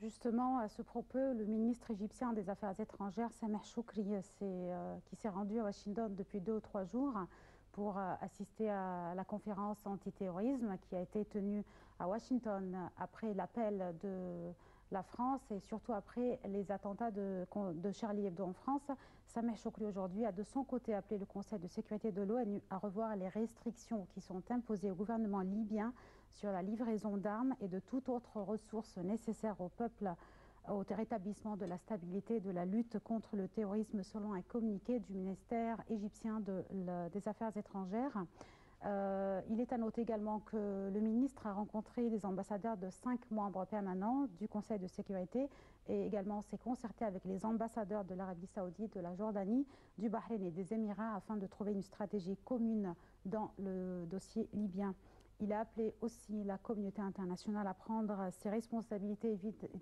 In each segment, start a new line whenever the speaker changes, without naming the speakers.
Justement, à ce propos, le ministre égyptien des Affaires étrangères, Sameh Choukri, qui s'est rendu à Washington depuis 2 ou 3 jours pour assister à la conférence antiterrorisme qui a été tenue à Washington après l'appel de la France et surtout après les attentats de Charlie Hebdo en France. Sameh Choukri aujourd'hui a de son côté appelé le Conseil de sécurité de l'ONU à revoir les restrictions qui sont imposées au gouvernement libyen sur la livraison d'armes et de toute autre ressource nécessaire au peuple au rétablissement de la stabilité et de la lutte contre le terrorisme selon un communiqué du ministère égyptien des Affaires étrangères. Il est à noter également que le ministre a rencontré les ambassadeurs de 5 membres permanents du Conseil de sécurité et également s'est concerté avec les ambassadeurs de l'Arabie saoudite, de la Jordanie, du Bahreïn et des Émirats afin de trouver une stratégie commune dans le dossier libyen. Il a appelé aussi la communauté internationale à prendre ses responsabilités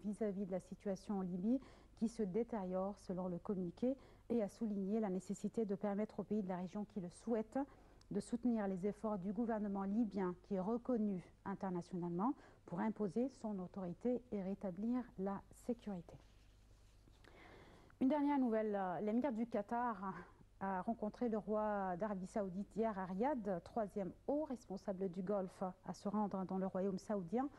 vis-à-vis de la situation en Libye qui se détériore selon le communiqué et a souligné la nécessité de permettre aux pays de la région qui le souhaitent de soutenir les efforts du gouvernement libyen qui est reconnu internationalement pour imposer son autorité et rétablir la sécurité. Une dernière nouvelle, l'émir du Qatar a rencontré le roi d'Arabie Saoudite hier à Riyad, 3e haut responsable du Golfe à se rendre dans le royaume saoudien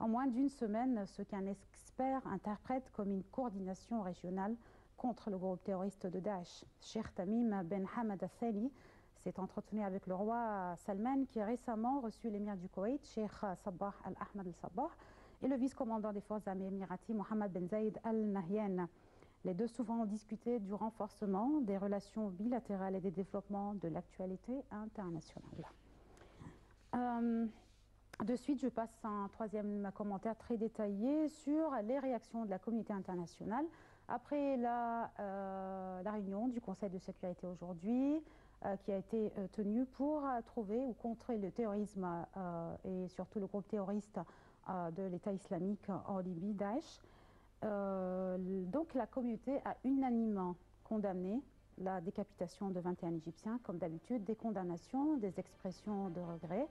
en moins d'une semaine, ce qu'un expert interprète comme une coordination régionale contre le groupe terroriste de Daesh. Cheikh Tamim Ben Hamad Al Thani s'est entretenu avec le roi Salman qui a récemment reçu l'émir du Koweït, Cheikh Sabah Al Ahmad Al Sabah, et le vice-commandant des forces armées émiraties, Mohammed Ben Zayed Al Nahyan. Les deux souvent ont discuté du renforcement des relations bilatérales et des développements de l'actualité internationale. De suite, je passe à un troisième commentaire très détaillé sur les réactions de la communauté internationale après la réunion du Conseil de sécurité aujourd'hui qui a été tenue pour trouver ou contrer le terrorisme et surtout le groupe terroriste de l'État islamique en Libye, Daesh. Donc la communauté a unanimement condamné la décapitation de 21 Égyptiens, comme d'habitude, des condamnations, des expressions de regret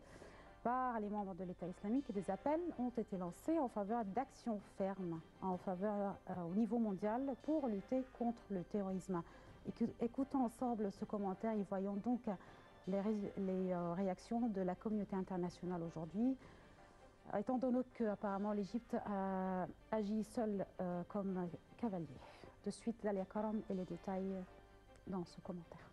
par les membres de l'État islamique et des appels ont été lancés en faveur d'actions fermes au niveau mondial pour lutter contre le terrorisme. Écoutons ensemble ce commentaire et voyons donc les réactions de la communauté internationale aujourd'hui. Étant donné qu'apparemment l'Égypte agit seule comme cavalier. De suite, Dalia Karam et les détails dans ce commentaire.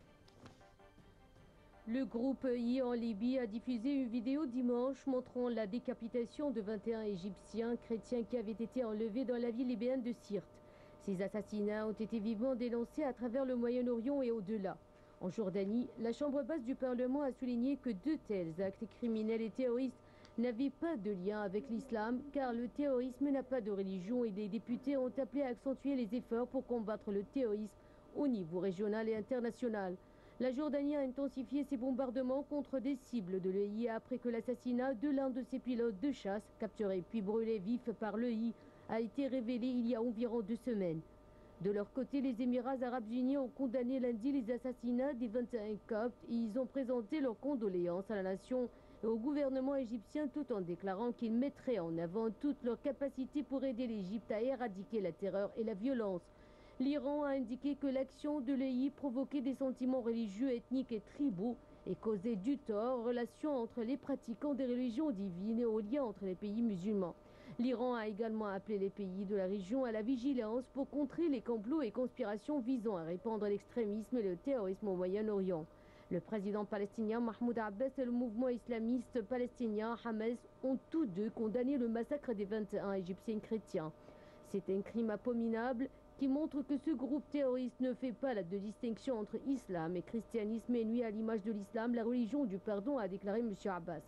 Le groupe I en Libye a diffusé une vidéo dimanche montrant la décapitation de 21 Égyptiens chrétiens qui avaient été enlevés dans la ville libyenne de Sirte. Ces assassinats ont été vivement dénoncés à travers le Moyen-Orient et au-delà. En Jordanie, la Chambre basse du Parlement a souligné que de tels actes criminels et terroristes n'avaient pas de lien avec l'islam car le terrorisme n'a pas de religion et des députés ont appelé à accentuer les efforts pour combattre le terrorisme au niveau régional et international. La Jordanie a intensifié ses bombardements contre des cibles de l'EI après que l'assassinat de l'un de ses pilotes de chasse, capturé puis brûlé vif par l'EI, a été révélé il y a environ 2 semaines. De leur côté, les Émirats arabes unis ont condamné lundi les assassinats des 21 Coptes et ils ont présenté leurs condoléances à la nation et au gouvernement égyptien tout en déclarant qu'ils mettraient en avant toutes leurs capacités pour aider l'Égypte à éradiquer la terreur et la violence. L'Iran a indiqué que l'action de l'EI provoquait des sentiments religieux, ethniques et tribaux et causait du tort aux relations entre les pratiquants des religions divines et aux liens entre les pays musulmans. L'Iran a également appelé les pays de la région à la vigilance pour contrer les complots et conspirations visant à répandre l'extrémisme et le terrorisme au Moyen-Orient. Le président palestinien Mahmoud Abbas et le mouvement islamiste palestinien Hamas ont tous deux condamné le massacre des 21 Égyptiens chrétiens. C'est un crime abominable qui montre que ce groupe terroriste ne fait pas de distinction entre islam et christianisme et nuit à l'image de l'islam, la religion du pardon, a déclaré M. Abbas.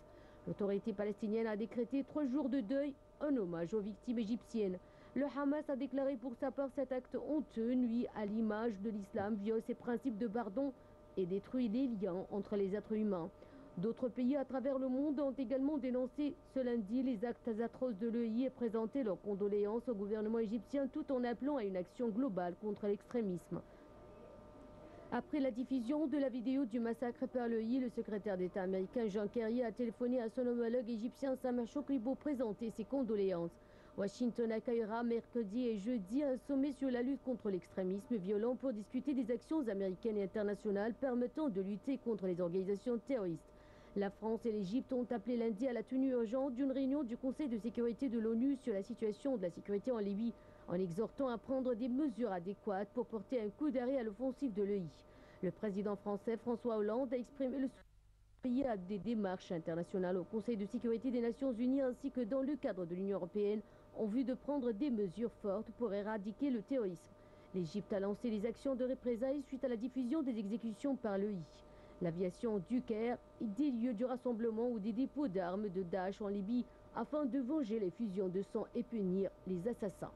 L'autorité palestinienne a décrété 3 jours de deuil en hommage aux victimes égyptiennes. Le Hamas a déclaré pour sa part cet acte honteux nuit à l'image de l'islam, viole ses principes de pardon et détruit les liens entre les êtres humains. D'autres pays à travers le monde ont également dénoncé ce lundi les actes atroces de l'EI et présenté leurs condoléances au gouvernement égyptien tout en appelant à une action globale contre l'extrémisme. Après la diffusion de la vidéo du massacre par l'EI, le secrétaire d'État américain John Kerry a téléphoné à son homologue égyptien Sameh Choukri pour présenter ses condoléances. Washington accueillera mercredi et jeudi un sommet sur la lutte contre l'extrémisme violent pour discuter des actions américaines et internationales permettant de lutter contre les organisations terroristes. La France et l'Égypte ont appelé lundi à la tenue urgente d'une réunion du Conseil de sécurité de l'ONU sur la situation de la sécurité en Libye, en exhortant à prendre des mesures adéquates pour porter un coup d'arrêt à l'offensive de l'EI. Le président français François Hollande a exprimé le soutien à des démarches internationales au Conseil de sécurité des Nations Unies ainsi que dans le cadre de l'Union européenne en vue de prendre des mesures fortes pour éradiquer le terrorisme. L'Égypte a lancé des actions de représailles suite à la diffusion des exécutions par l'EI. L'aviation du Caire et des lieux du rassemblement ou des dépôts d'armes de Daesh en Libye afin de venger les fusions de sang et punir les assassins.